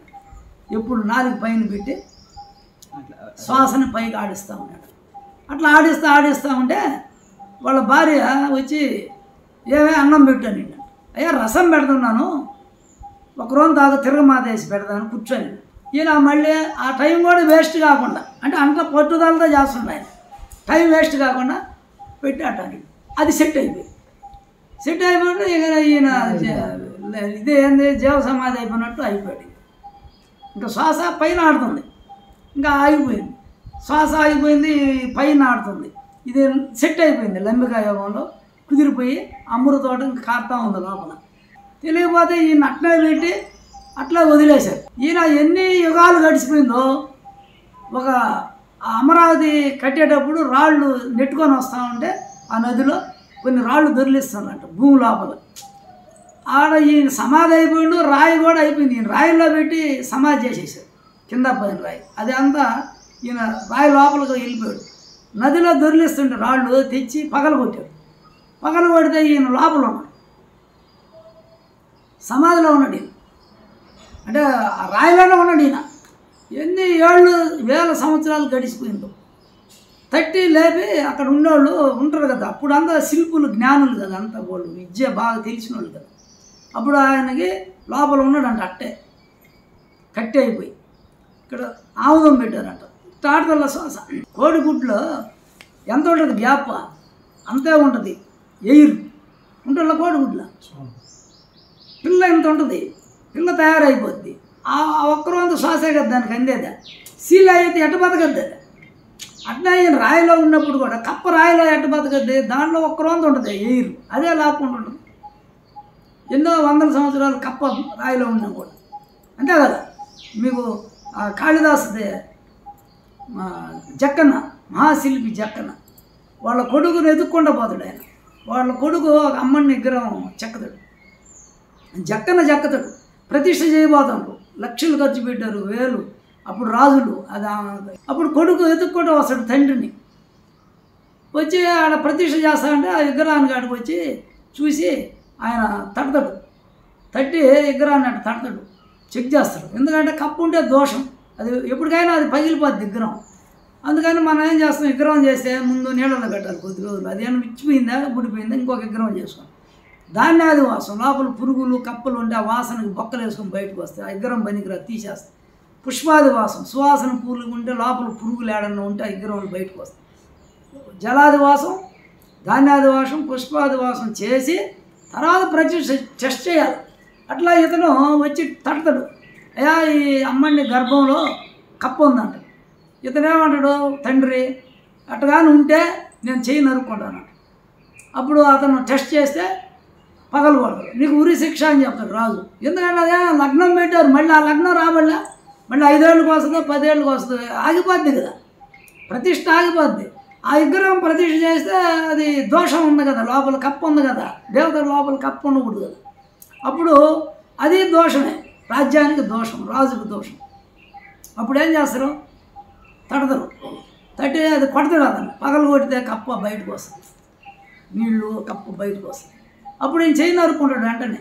ఎప్పుడు 4 పైన పెట్టి శ్వాసని పైకి ఆడిస్తూ ఉన్నాడు. అట్లా ఆడిస్తూ ఉంటే వాళ్ళ భార్య వచ్చి ఏమే అన్నం పెట్టాను, అయ్యా రసం పెడుతున్నాను, ఒక రోజు తాగు తిరగమాత వేసి పెడతాను కూర్చొని. ఈయన మళ్ళీ ఆ టైం కూడా వేస్ట్ కాకుండా అంటే అంత పట్టుదలతో చేస్తుండే ఆయన, టైం వేస్ట్ కాకుండా పెట్టాటానికి అది సెట్ అయిపోయింది. సెట్ అయిపోయింది ఇక ఈయన ఇదే ఏంది జీవ సమాధి అయిపోయినట్టు అయిపోయాడు. ఇంకా శ్వాస పైన ఆడుతుంది, ఇంకా ఆగిపోయింది, శ్వాస ఆగిపోయింది, పైన ఆడుతుంది. ఇది సెట్ అయిపోయింది. లంబికా యోగంలో కుదిరిపోయి అమృతోట ఇంకా కారుతా ఉంది లోపల. తెలియకపోతే ఈయన అట్లే పెట్టి అట్లా వదిలేశారు. ఈయన ఎన్ని యుగాలు గడిచిపోయిందో ఒక అమరావతి కట్టేటప్పుడు రాళ్ళు నెట్టుకొని వస్తూ ఉంటే ఆ నదిలో కొన్ని రాళ్ళు దొరిలిస్తారంట భూమి లోపల. ఆడ ఈయన సమాధి అయిపోయిండు, రాయి కూడా అయిపోయింది. ఈయన రాయిలో పెట్టి సమాధి చేసేసారు, కింద పోయిన రాయి. అది అంతా ఈయన రాయి లోపలికి వెళ్ళిపోయాడు. నదిలో దొరిలిస్తుంటే రాళ్ళు తెచ్చి పగలగొట్టాడు. పగలగొడితే ఈయన లోపల ఉన్నాడు, సమాధిలో ఉన్నాడు. ఈయన అంటే ఆ రాయిలోనే ఉన్నాడు. ఈయన ఎన్ని ఏళ్ళు వేల సంవత్సరాలు గడిచిపోయిందో తట్టి లేపి అక్కడ ఉన్నోళ్ళు ఉంటారు కదా, అప్పుడు అంతా శిల్పులు జ్ఞానులు కదా, అంతా వాళ్ళు విద్య బాగా తెలిసిన వాళ్ళు కదా. అప్పుడు ఆయనకి లోపల ఉన్నాడంట అట్టే కట్టి అయిపోయి. ఇక్కడ ఆముదం పెట్టారంట, తాటతల్ల శ్వాస. కోడిగుడ్లో ఎంత ఉంటుంది గ్యాప్ అంతే ఉంటుంది, ఎయిర్ ఉంటుందా కోడిగుడ్ల. పిల్ల ఎంత ఉంటుంది, పిల్ల తయారైపోద్ది. ఆ ఒక్కరో అంత శ్వాసే కదా దానికి అందేదా. సీల్ అయితే ఎట్ట బతకద్ది అది. అట్లా ఈయన రాయిలో ఉన్నప్పుడు కూడా కప్ప రాయిలో ఎట్ట బతకద్ది, దాంట్లో ఒక్కరో అంత ఉంటుంది ఎయిర్, అదే లాక్కుంటుంటుంది. ఎన్నో వందల సంవత్సరాలు కప్ప రాయిలో ఉన్నా కూడా అంతే కదా. మీకు కాళిదాసుదే జక్కన్న, మహాశిల్పి జక్కన్న, వాళ్ళ కొడుకుని ఎదుక్కుండా పోతాడు ఆయన. వాళ్ళ కొడుకు ఒక అమ్మని విగ్రహం చెక్కతాడు, చెక్కతాడు, ప్రతిష్ఠ చేయబోతాడు. లక్షలు ఖర్చు పెట్టారు, వేలు. అప్పుడు రాజులు అది. అప్పుడు కొడుకు ఎదుక్కుంటూ వస్తాడు తండ్రిని. వచ్చి ఆడ ప్రతిష్ఠ చేస్తాడంటే ఆ విగ్రహానికి ఆడికి వచ్చి చూసి ఆయన తడతాడు, తట్టి విగ్రహాన్ని అట్ట తడతాడు, చెక్ చేస్తాడు. ఎందుకంటే కప్పు ఉంటే దోషం, అది ఎప్పటికైనా అది పగిలిపోద్ది విగ్రహం. అందుకని మనం ఏం చేస్తాం, విగ్రహం చేస్తే ముందు నీళ్ళలో పెట్టాలి కొద్ది రోజులు. అది ఏమైనా ఇచ్చిపోయిందా బుడిపోయిందా ఇంకొక విగ్రహం చేసుకోండి. ధాన్యాది వాసన, లోపల పురుగులు కప్పలు ఉంటే ఆ వాసనకి బొక్కలు వేసుకొని బయటకు వస్తాయి, ఆ విగ్రహం పనికిరా తీసేస్తాయి. పుష్పాది వాసం, సువాసన పూలు ఉంటే లోపల పురుగులు ఏడన్నా ఉంటే ఆ విగ్రహాలు బయటకు వస్తాయి. జలాది వాసం, ధాన్యాది వాసం, పుష్పాది వాసం చేసి తర్వాత ప్రతిష్ఠ టెస్ట్ చేయాలి. అట్లా ఇతను వచ్చి తడతాడు, అయ్యా ఈ అమ్మని గర్భంలో కప్ప ఉందంట. ఇతనేమంటాడు, తండ్రి అట్టగాని ఉంటే నేను చెయ్యి నరుక్కుంటాను. అప్పుడు అతను టెస్ట్ చేస్తే పగలగొడతాడు, నీకు ఉరి శిక్ష అని చెప్తాడు రాజు. ఎందుకంటే అదే లగ్నం పెట్టారు, మళ్ళీ ఆ లగ్నం రాబడలే, మళ్ళీ 5 ఏళ్ళకి వస్తుందో 10 ఏళ్ళకి వస్తుందో ఆగిపోద్ది కదా, ప్రతిష్ఠ ఆగిపోద్ది. ఆ విగ్రహం ప్రతిష్ఠ చేస్తే అది దోషం ఉంది కదా, లోపల కప్పు ఉంది కదా, దేవత లోపల కప్పు ఉండకూడదు కదా. అప్పుడు అది దోషమే, రాజ్యానికి దోషం, రాజుకు దోషం. అప్పుడు ఏం చేస్తారు, తడతారు, తట్టి అది కొడతాడు. అతను పగలు కొడితే కప్ప బయటకు వస్తుంది, నీళ్ళు కప్పు బయటకు వస్తుంది. అప్పుడు నేను చెయ్యి నరుక్కుంటాడు వెంటనే.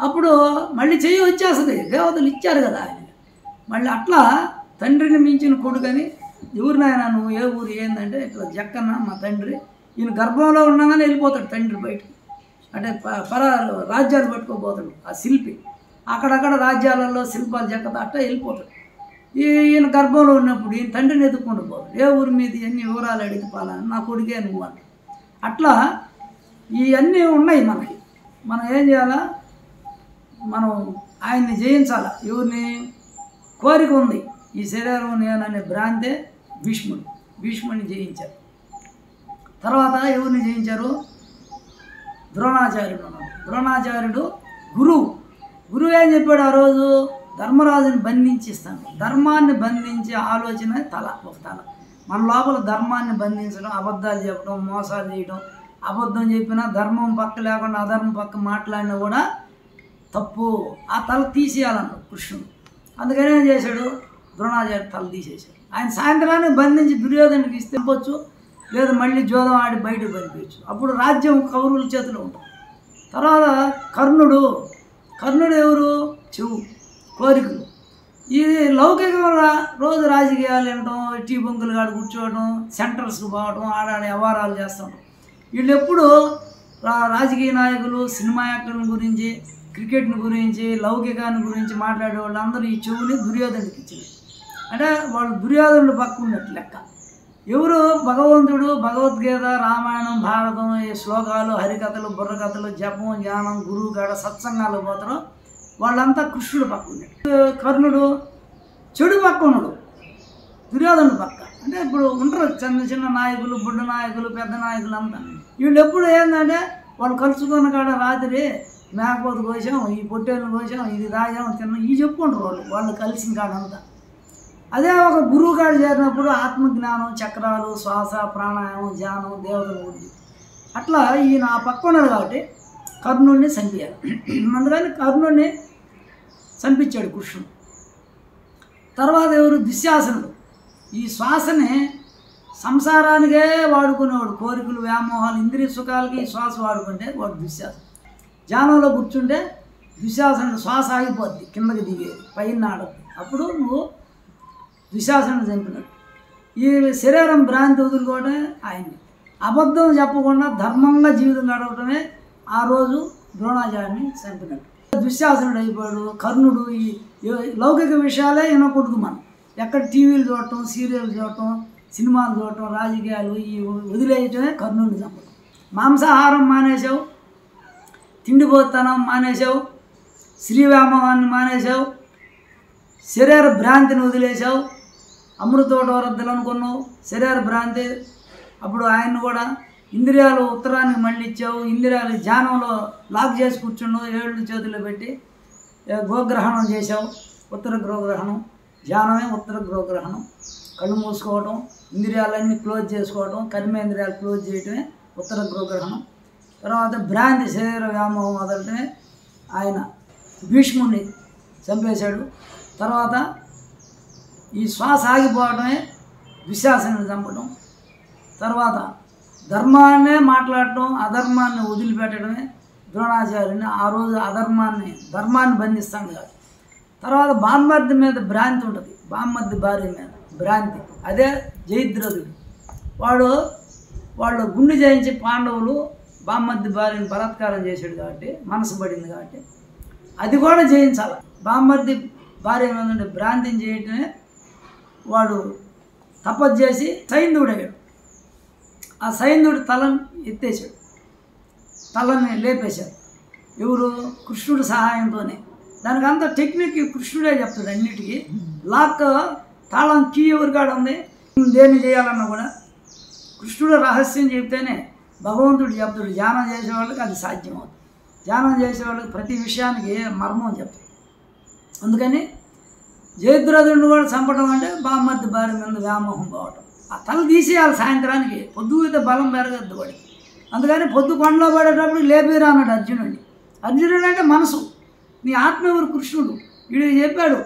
అప్పుడు మళ్ళీ చెయ్యి వచ్చేస్తుంది, దేవతలు ఇచ్చారు కదా ఆయన. మళ్ళీ అట్లా తండ్రిని మించిన కొడుకని, ఎవరినైనా నువ్వు ఏ ఊరు ఏందంటే ఇట్లా జక్కన్న మా తండ్రి, ఈయన గర్భంలో ఉండగానే వెళ్ళిపోతాడు తండ్రి బయటకు. అంటే రాజ్యాలు పట్టుకోపోతాడు ఆ శిల్పి, అక్కడక్కడ రాజ్యాలలో శిల్పాలు చెక్కతా అట్లా వెళ్ళిపోతాడు. ఈయన గర్భంలో ఉన్నప్పుడు ఈయన తండ్రిని ఎదుక్కుంటూ పోతాడు, ఏ ఊరి మీద ఎన్ని వివరాలు అడిగి పాలని, నా కొడుకే నువ్వు అంట. అట్లా ఇవన్నీ ఉన్నాయి మనకి. మనం ఏం చేయాలా, మనం ఆయన్ని జయించాలా. ఎవరిని, కోరిక ఉంది ఈ శరీరం నేననే భ్రాంతే భీష్ముడిని జయించారు. తర్వాత ఎవరిని జయించారు, ద్రోణాచార్యుడు ఉన్నాడు. ద్రోణాచార్యుడు గురువు ఏం చెప్పాడు ఆ రోజు, ధర్మరాజుని బంధించిస్తాను. ధర్మాన్ని బంధించే ఆలోచన ఒక తల. మన లోపల ధర్మాన్ని బంధించడం, అబద్ధాలు చెప్పడం, మోసాలు చేయడం, అబద్ధం చెప్పినా ధర్మం పక్క లేకుండా అధర్మం పక్క మాట్లాడినా కూడా తప్పు. ఆ తల తీసేయాలన్నాడు కృష్ణుడు. అందుకని ఏం చేశాడు, ద్రోణాచార్య తల తీసేశాడు. ఆయన సాయంత్రానికి బంధించి దుర్యోధనుడికి ఇస్తే పంపొచ్చు, లేదా మళ్ళీ జోదం ఆడి బయటకు పంపించచ్చు. అప్పుడు రాజ్యం కౌరవుల చేతిలో ఉంటుంది. తర్వాత కర్ణుడు ఎవరు, చెవు, కోరికలు. ఇది లౌకికంగా రోజు రాజకీయాలు వినడం, టీ బొంకులు కాడ కూర్చోవడం, సెంటర్స్కి పోవడం, ఆడాడ వ్యవహారాలు చేస్తుంటాం. వీళ్ళు ఎప్పుడు రాజకీయ నాయకులు, సినిమా యాక్టర్ల గురించి, క్రికెట్ని గురించి లౌకికాన్ని గురించి మాట్లాడే వాళ్ళందరూ ఈ చెవుని దుర్యోధనుడికి ఇచ్చారు. అంటే వాళ్ళు దుర్యోధనుడు పక్క ఉన్నట్టు లెక్క. ఎవరు భగవంతుడు భగవద్గీత రామాయణం భారతం ఈ శ్లోకాలు హరికథలు బుర్రకథలు జపం జ్ఞానం గురువు కాడ సత్సంగాలు పోతారో వాళ్ళంతా కృష్ణుడు పక్క ఉన్నట్టు. కర్ణుడు చెడు పక్క ఉన్నాడు, దుర్యోధనుడు పక్క. అంటే ఇప్పుడు ఉంటారు చిన్న చిన్న నాయకులు, బుడ్డ నాయకులు, పెద్ద నాయకులు అంతా. వీళ్ళు ఎప్పుడు ఏంటంటే వాళ్ళు కలుసుకున్న కాడ రాత్రి మేకపోతు కోసాం, ఈ పొట్టేళ్ళు కోసాం, ఇది తాగాం తిన్నాం, ఇవి చెప్పుకుంటారు వాళ్ళు కలిసిన కాడంతా. అదే ఒక గురువు కాడ చేరినప్పుడు ఆత్మజ్ఞానం, చక్రాలు, శ్వాస, ప్రాణాయామం, ధ్యానం, దేవతల గురించి అట్లా ఈయన ఆ పక్క ఉన్నాడు కాబట్టి కర్ణుడిని చంపించాడు. అందుకని కర్ణుడిని చంపించాడు కృష్ణుడు. తర్వాత ఎవరు? దుశ్శాసనుడు. ఈ శ్వాసని సంసారానికే వాడుకునేవాడు, కోరికలు వ్యామోహాలు ఇంద్రియ సుఖాలకి ఈ శ్వాస వాడుకుంటే వాడు దుశ్శాసనం. ధ్యానంలో కూర్చుంటే దుశ్శాసనుడు శ్వాస ఆగిపోద్ది, కిందకి దిగేది, పైన ఆడద్దు. అప్పుడు నువ్వు దుశ్శాసనుడు చంపినట్టు. ఈ శరీరం భ్రాంతి వదులుకోవడమే ఆయన్ని. అబద్ధం చెప్పకుండా ధర్మంగా జీవితం గడవటమే ఆ రోజు ద్రోణాచార్యుని చంపినట్టు. దుశ్శాసనుడు అయిపోయాడు. కర్ణుడు ఈ లౌకిక విషయాలే వినకూడదు మనం. ఎక్కడ టీవీలు చూడటం, సీరియల్ చూడటం, సినిమాలు చూడటం, రాజకీయాలు ఈ వదిలేయటమే కర్ణుడిని చంపడం. మాంసాహారం మానేసావు, తిండిపోతనం మానేసావు, శ్రీవ్యామోహాన్ని మానేసావు, శరీర భ్రాంతిని వదిలేసావు, అమృతోడవరద్దలు అనుకున్నావు, శరీర భ్రాంతి. అప్పుడు ఆయన్ని కూడా ఇంద్రియాలు ఉత్తరానికి మళ్ళీ ఇచ్చావు, ఇంద్రియాలు ధ్యానంలో లాక్ చేసి కూర్చున్నావు, 7 చేతుల్లో పెట్టి గోగ్రహణం చేసావు. ఉత్తర గృహగ్రహణం ధ్యానమే ఉత్తర గృహగ్రహణం. కళ్ళు మూసుకోవటం, ఇంద్రియాలన్నీ క్లోజ్ చేసుకోవటం, కర్మేంద్రియాలు క్లోజ్ చేయటమే ఉత్తర గృహగ్రహణం. తర్వాత భ్రాంతి శరీర వ్యామోహం వదలటమే ఆయన భీష్ముడిని చంపేశాడు. తర్వాత ఈ శ్వాస ఆగిపోవటమే దుశ్శాసనుని చంపడం. తర్వాత ధర్మాన్నే మాట్లాడటం, అధర్మాన్ని వదిలిపెట్టడమే ద్రోణాచార్యుని. ఆ రోజు ధర్మాన్ని బంధిస్తాడు కాదు. తర్వాత బామ్మర్ది మీద భ్రాంతి ఉంటుంది, బామ్మర్ది భార్య మీద భ్రాంతి, అదే జయద్రథుడు. వాళ్ళు గుండె జయించి పాండవులు బామ్మర్ది భార్యని బలాత్కారం చేశాడు కాబట్టి మనసు పడింది కాబట్టి అది కూడా జయించాలి. బామ్మర్ది భార్య మీద ఉండే భ్రాంతిని చేయటమే వాడు తపస్సు చేసి సైంధవుడు అయ్యాడు. ఆ సైంధవుడు తలని ఎత్తేసాడు, తలని లేపేశాడు. ఎవరు? కృష్ణుడి సహాయంతోనే. దానికి అంత టెక్నిక్ కృష్ణుడే చెప్తాడు అన్నిటికీ. లాక్ తాళం కీ ఎవరి కాడ ఉంది, దేన్ని చేయాలన్నా కూడా కృష్ణుడు రహస్యం చెప్తేనే భగవంతుడు చెప్తాడు. ధ్యానం చేసేవాళ్ళకి అది సాధ్యం అవుతుంది. ధ్యానం చేసేవాళ్ళకి ప్రతి విషయానికి మర్మం చెప్తాడు. అందుకని జయద్రథుడిని కూడా చంపడం అంటే బామ్మర్ది భార్య మీద వ్యామోహం పోవటం. ఆ తల తీసేయాలి సాయంత్రానికి, పొద్దుగితే బలం పెరగద్దు వాడికి. అందుకని పొద్దు కొండలో పడేటప్పుడు లేపేరా అన్నాడు అర్జునుడిని. అర్జునుడు అంటే మనసు, నీ ఆత్మ ఎవరు? కృష్ణుడు. వీడు చెప్పాడు,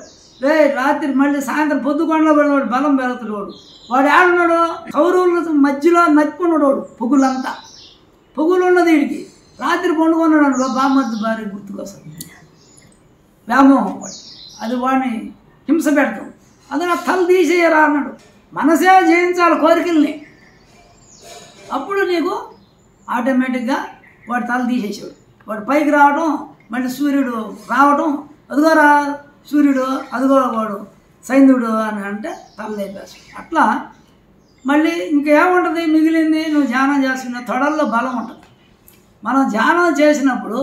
రే రాత్రి మళ్ళీ సాయంత్రం పొద్దు కొండలో పడినవాడు బలం పెరుగుతున్నాడు. వాడు ఏడున్నాడు? కౌరవుల మధ్యలో నక్కున్నాడు వాడు. పొగులంతా పొగులు ఉన్నది వీడికి. రాత్రి పండుకున్నాడు బామ్మర్ది భార్య గుర్తుకోసం, వ్యామోహం వాడు. అది వాడిని హింస పెడతాం. అందుకని తల తీసేయరా అన్నాడు. మనసే జయించాలి కోరికల్ని. అప్పుడు నీకు ఆటోమేటిక్గా వాడు తల తీసేసాడు. వాడు పైకి రావడం, మళ్ళీ సూర్యుడు రావడం, అదిగో సూర్యుడు, అదిగో వాడు సైంధవుడు అని అంటే తల లేపేస్తాడు. అట్లా మళ్ళీ ఇంకేముంటుంది మిగిలింది? నువ్వు ధ్యానం చేస్తున్న తొడల్లో బలం ఉంటుంది. మనం ధ్యానం చేసినప్పుడు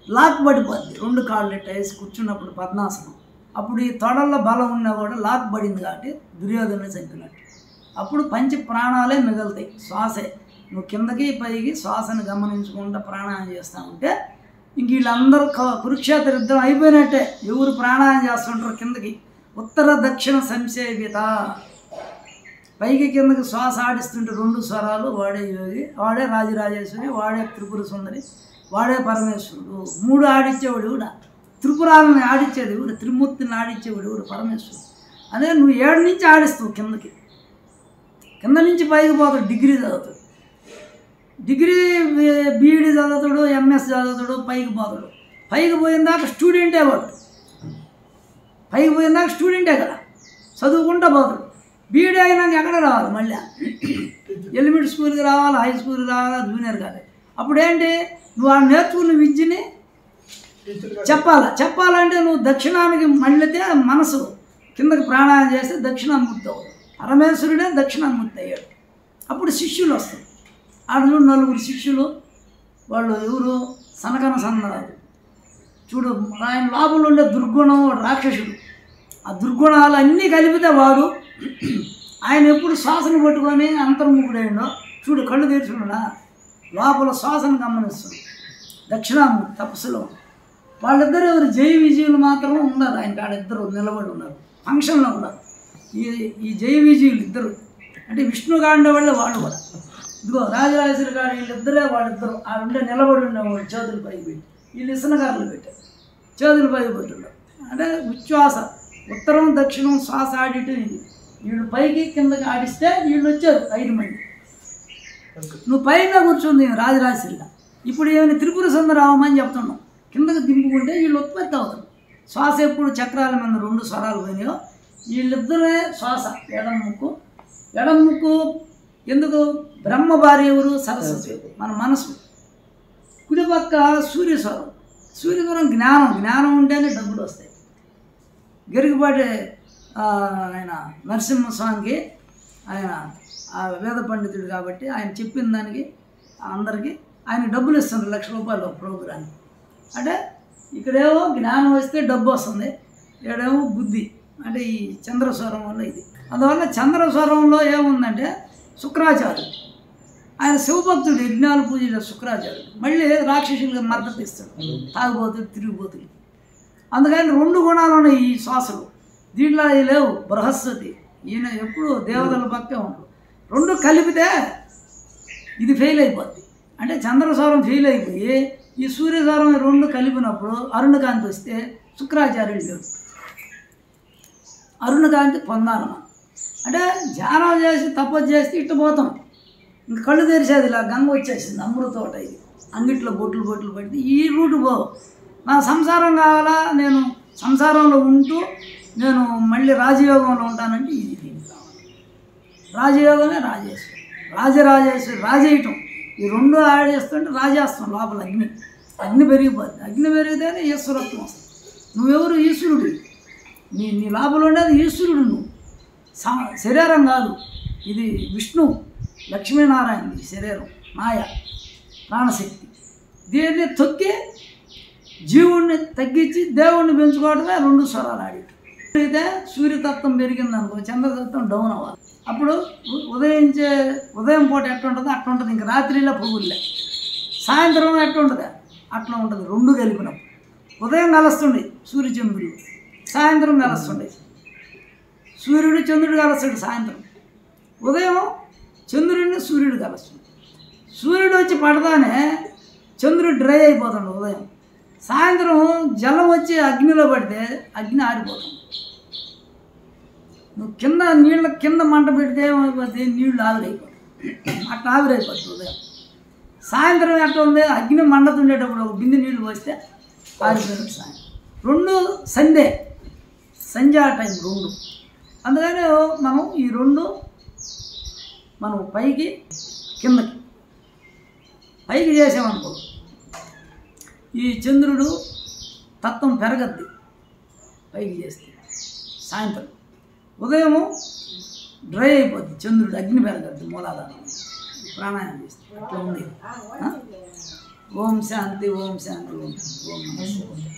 లాక్ పడిపోద్ది. 2 కాళ్ళు వేసి కూర్చున్నప్పుడు పద్మాసనం. అప్పుడు ఈ తొడల్లో బలం ఉన్నా కూడా లాక్ పడింది కాబట్టి దుర్యోధనుని చంపినట్టు. అప్పుడు పంచ ప్రాణాలే మిగులుతాయి, శ్వాసే. నువ్వు కిందకి పైకి శ్వాసను గమనించుకుంటూ ప్రాణాయామం చేస్తూ ఉంటే ఇంక వీళ్ళందరూ కురుక్షేత్ర యుద్ధం అయిపోయినట్టే. ఎవరు ప్రాణాయామం చేస్తుంటారు కిందకి? ఉత్తర దక్షిణ సంసేవిత. పైకి కిందకి శ్వాస ఆడిస్తుంటే 2 స్వరాలు. వాడే యోగి, వాడే రాజరాజేశ్వరి, వాడే త్రిపుర సుందరి, వాడే పరమేశ్వరుడు. 3 ఆడిచ్చేవాడు కూడా. త్రిపురాలను ఆడిచ్చేది ఎవరు? త్రిమూర్తిని ఆడిచ్చేవాడు ఎవరు? పరమేశ్వరుడు. అదే నువ్వు 7 నుంచి ఆడిస్తావు కిందకి. కింద నుంచి పైకి పోతాడు. డిగ్రీ చదువుతాడు, డిగ్రీ బీఈడి చదువుతాడు, ఎంఎస్ చదువుతాడు, పైకి పోతాడు. పైకి పోయిన దాకా స్టూడెంటే వాడు. పైకి పోయిన దాకా స్టూడెంటే కదా, చదువుకుంటూ పోతాడు. బీఈడి అయినాక ఎక్కడ రావాలి? మళ్ళీ ఎలిమెంటరీ స్కూల్కి రావాలి, హై స్కూల్కి రావాలి, జూనియర్ కాలేజ్. అప్పుడేంటి? నువ్వు ఆ నేర్చుకున్న విద్యని చెప్పాలంటే నువ్వు దక్షిణానికి మళ్ళితే మనసు కిందకి ప్రాణాయామం చేస్తే దక్షిణామూర్తి అవుతావు. పరమేశ్వరుడే దక్షిణామూర్తి అయ్యాడు. అప్పుడు శిష్యులు వస్తారు. ఆడు 4 శిష్యులు, వాళ్ళు ఎవరు? సనకన సందరాలు. చూడు, ఆయన లోపల ఉండే దుర్గుణం, రాక్షసుడు. ఆ దుర్గుణాలు అన్నీ కలిపితే వాడు ఆయన ఎప్పుడు శ్వాసను పట్టుకొని అంతర్ముఖుడైండో చూడు, కళ్ళు తెరుచుకున్నా లోపల శ్వాసను గమనిస్తుంది. దక్షిణామూర్తి తపస్సులో వాళ్ళిద్దరు ఎవరు? జయ విజయులు మాత్రం ఉన్నారు. ఆయన కాడిద్దరు నిలబడి ఉన్నారు, ఫంక్షన్లో ఉన్నారు. ఈ జయ విజయులు ఇద్దరు అంటే విష్ణుగాండ వాళ్ళే వాళ్ళు కూడా. ఇదిగో రాజరాజేశ్వరి గారు వీళ్ళిద్దరే, వాళ్ళిద్దరు ఆ ఉండే నిలబడి ఉండేవాళ్ళు చేతులు పైకి పెట్టి, వీళ్ళు ఇసనగారులు పెట్టారు, చేతులు పైకి పెట్టున్నారు. అంటే ఉచ్ఛ్వాస ఉత్తరం దక్షిణం శ్వాస ఆడిటు ఇది. వీళ్ళు పైకి కిందకి ఆడిస్తే వీళ్ళు వచ్చారు 5 మంది. నువ్వు పైన కూర్చుంది రాజరాజేశ్వరిగా. ఇప్పుడు ఏమైనా త్రిపుర సుందరామని చెప్తున్నావు, కిందకి దింపుకుంటే వీళ్ళు ఉత్పత్తి అవుతారు. శ్వాస ఎప్పుడు చక్రాల మీద 2 స్వరాలు పోయినాయో వీళ్ళిద్దరే శ్వాస. ఎడం ముక్కు ఎందుకు? బ్రహ్మ భార్య ఎవరు? సరస్వతి, మన మనసు. కుడిపక్క సూర్యస్వరం. సూర్యస్వరం జ్ఞానం ఉంటేనే డబ్బులు వస్తాయి. గరికపాటి ఆయన నరసింహస్వామికి ఆయన వేద పండితుడు కాబట్టి ఆయన చెప్పిన దానికి అందరికీ ఆయన డబ్బులు ఇస్తున్నారు, ₹1,00,000 ప్రోగ్రామ్. అంటే ఇక్కడేమో జ్ఞానం వస్తే డబ్బు వస్తుంది, ఇక్కడేమో బుద్ధి. అంటే ఈ చంద్రస్వరం వల్ల ఇది. అందువల్ల చంద్రస్వరంలో ఏముందంటే శుక్రాచార్యుడు, ఆయన శివభక్తుడు, యజ్ఞాలు పూజలు శుక్రాచార్యుడు. మళ్ళీ రాక్షసులుగా మద్దతు ఇస్తాడు, తాగుబోతులు తిరిగిపోతుంది. అందుకని 2 గుణాలు ఉన్నాయి ఈ శ్వాసలు. దీంట్లో అవి లేవు. బృహస్పతి ఈయన ఎప్పుడు దేవతల పక్కే ఉంటాడు. 2 కలిపితే ఇది ఫెయిల్ అయిపోద్ది. అంటే చంద్రస్వరం ఫెయిల్ అయిపోయి ఈ సూర్యస్వరం 2 కలిపినప్పుడు అరుణకాంతి వస్తే శుక్రాచార్యుడు లేడు. అరుణకాంతి పొందాలి. అంటే ధ్యానం చేసి తపస్సు చేస్తే ఇట్టు పోతాం. ఇంక కళ్ళు తెరిచేది ఇలా గంగ వచ్చేసింది, అమృతోట. ఇది అంగిట్లో బొట్లు పడితే ఈ రూటు పో. నా సంసారం కావాలా, నేను సంసారంలో ఉంటూ నేను మళ్ళీ రాజయోగంలో ఉంటానంటే ఇది దీనికి కావాలి. రాజయోగమే రాజేశ్వరి రాజేయటం. ఈ 2 యాడ్ చేస్తుంటే రాజేస్తాం. లోపల అగ్ని పెరిగిపోద్ది. అగ్ని పెరిగితేనే ఈశ్వరత్వం వస్తుంది. నువ్వెవరు? ఈశ్వరుడు. నీ లోపల ఉండేది ఈశ్వరుడు. నువ్వు శరీరం కాదు. ఇది విష్ణు లక్ష్మీనారాయణ శరీరం, మాయ ప్రాణశక్తి. దీన్ని తొక్కి జీవుణ్ణి తగ్గించి దేవుణ్ణి పెంచుకోవడమే 2 స్వరాలు ఆడి. అయితే సూర్యతత్వం పెరిగింది అనుకో, చంద్రతత్వం డౌన్ అవ్వాలి. అప్పుడు ఉదయం పూట ఎట్లుంటుందో అట్లా ఉంటుంది. ఇంక రాత్రిలో పొగుళ్ళే. సాయంత్రం ఎట్లుంటుంది అట్లా ఉంటుంది. 2 కలిపినప్పుడు ఉదయం కలుస్తుండే సూర్యచంద్రుడు, సాయంత్రం కలుస్తుండే సూర్యుడు చంద్రుడు కలుస్తాడు. సాయంత్రం ఉదయం చంద్రుడిని సూర్యుడు కలుస్తుంది. సూర్యుడు వచ్చి పడతానే చంద్రుడు డ్రై అయిపోతాడు ఉదయం. సాయంత్రం జలం వచ్చి అగ్నిలో పడితే అగ్ని ఆరిపోతుంది. నువ్వు కింద మంట పెడితే ఏమైపోతే నీళ్ళు ఆవిరైపోతాయి. అట్లా ఆవిరైపోతుంది ఉదయం. సాయంత్రం ఎట్లా ఉంది? అగ్ని మండుతుండేటప్పుడు ఒక బిందె నీళ్ళు పోస్తే ఆరిపోయినట్టు సాయంత్రం. 2 సంధ్యా టైం 2. అందుకని మనం ఈ 2 మనం పైకి కిందకి చేసామనుకో, ఈ చంద్రుడు తత్వం పెరగద్ది పైకి చేస్తే. సాయంత్రం ఉదయము డ్రై అయిపోద్ది చంద్రుడు, అగ్ని పెరగద్ది మూలాధారం. ప్రాణాయామం చేస్తే అట్లా ఉంది. ఓం శాంతి, ఓం శాంతి, ఓం నమస్తే.